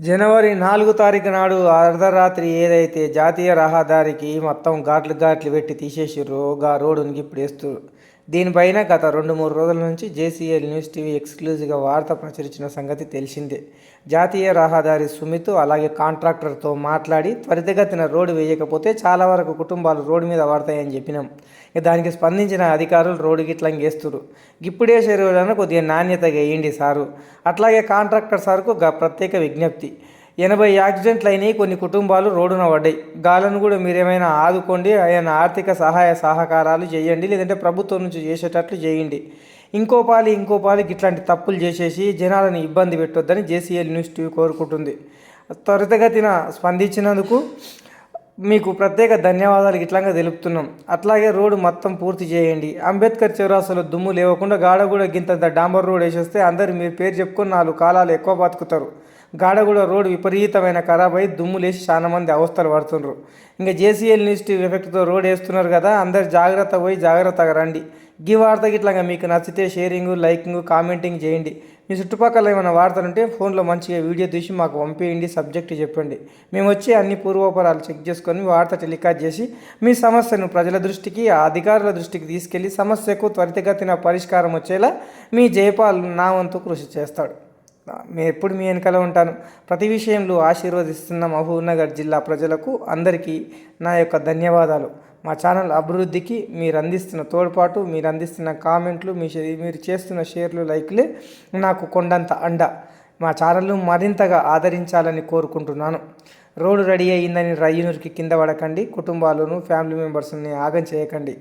జనవరి 4 తారీఖు నాడు అర్ధరాత్రి ఏదైతే జాతీయ రహదారికి మొత్తం ఘాట్లు పెట్టి తీసేసిర్రో రోడ్డునికి ఇప్పుడు వేస్తుర్రు. దీనిపైన గత 2-3 రోజుల నుంచి జేసీఎల్ న్యూస్ టీవీ ఎక్స్క్లూజివ్గా వార్త ప్రచురించిన సంగతి తెలిసిందే. జాతీయ రహదారి సుమిత్ అలాగే కాంట్రాక్టర్తో మాట్లాడి త్వరితగతిన రోడ్డు వేయకపోతే చాలా వరకు కుటుంబాలు రోడ్డు మీద పడతాయని చెప్పినాం. దానికి స్పందించిన అధికారులు రోడ్డు గిట్లంగా వేస్తున్నారు. ఇప్పుడే చెరువులను కొద్దిగా నాణ్యతగా వేయండి సారు. అట్లాగే కాంట్రాక్టర్ సార్కు ప్రత్యేక విజ్ఞప్తి. 80 యాక్సిడెంట్లు అయినాయి, కొన్ని కుటుంబాలు రోడ్డున పడ్డాయి. గాలను కూడా మీరేమైనా ఆదుకోండి, ఆయన ఆర్థిక సహాయ సహకారాలు చేయండి, లేదంటే ప్రభుత్వం నుంచి చేసేటట్లు చేయండి. ఇంకో పాలి ఇట్లాంటి తప్పులు చేసేసి జనాలను ఇబ్బంది పెట్టొద్దని జేసీఎల్ న్యూస్ టీవీ కోరుకుంటుంది. త్వరితగతిన స్పందించినందుకు మీకు ప్రత్యేక ధన్యవాదాలు ఇట్లాగా తెలుపుతున్నాం. అట్లాగే రోడ్డు మొత్తం పూర్తి చేయండి. అంబేద్కర్ చౌరాస్తాలో దుమ్ము లేవకుండా గాడగూడ గింతంత డాంబర్ రోడ్ వేసేస్తే అందరు మీరు పేరు చెప్పుకొని 4 కాలాలు ఎక్కువ బతుకుతారు. గాడగూడ రోడ్డు విపరీతమైన ఖరాబ్ అయ్యి దుమ్ము లేచి చాలా మంది అవస్థలు పడుతున్నారు. ఇంకా జేసీఎల్ న్యూస్ టీవీ ఎఫెక్ట్తో రోడ్ వేస్తున్నారు కదా, అందరు జాగ్రత్తగా రండి. గీ వార్త గిట్లాగా మీకు నచ్చితే షేరింగ్, లైకింగ్, కామెంటింగ్ చేయండి. మీ చుట్టుపక్కల ఏమైనా వార్తలు ఉంటే ఫోన్లో మంచిగా వీడియో తీసి మాకు పంపేయండి, సబ్జెక్ట్ చెప్పండి. మేము వచ్చి అన్ని పూర్వోపరాలు చెక్ చేసుకొని వార్త టెలికాస్ట్ చేసి మీ సమస్యను ప్రజల దృష్టికి, అధికారుల దృష్టికి తీసుకెళ్లి సమస్యకు త్వరితగతిన పరిష్కారం వచ్చేలా మీ జయపాల్ నా వంతు కృషి చేస్తాడు. ఎప్పుడు మీ వెనకాల ఉంటాను. ప్రతి విషయంలో ఆశీర్వదిస్తున్న మహబూబ్నగర్ జిల్లా ప్రజలకు అందరికీ నా యొక్క ధన్యవాదాలు. మా ఛానల్ అభివృద్ధికి మీరు అందిస్తున్న తోడ్పాటు, మీరు అందిస్తున్న కామెంట్లు, మీరు చేస్తున్న షేర్లు, లైక్లే నాకు కొండంత అండ. మా ఛానల్ను మరింతగా ఆదరించాలని కోరుకుంటున్నాను. రోడ్డు రెడీ అయ్యిందని రయ్యునూరికి కింద పడకండి. కుటుంబాలను, ఫ్యామిలీ మెంబర్స్ని ఆగం చేయకండి.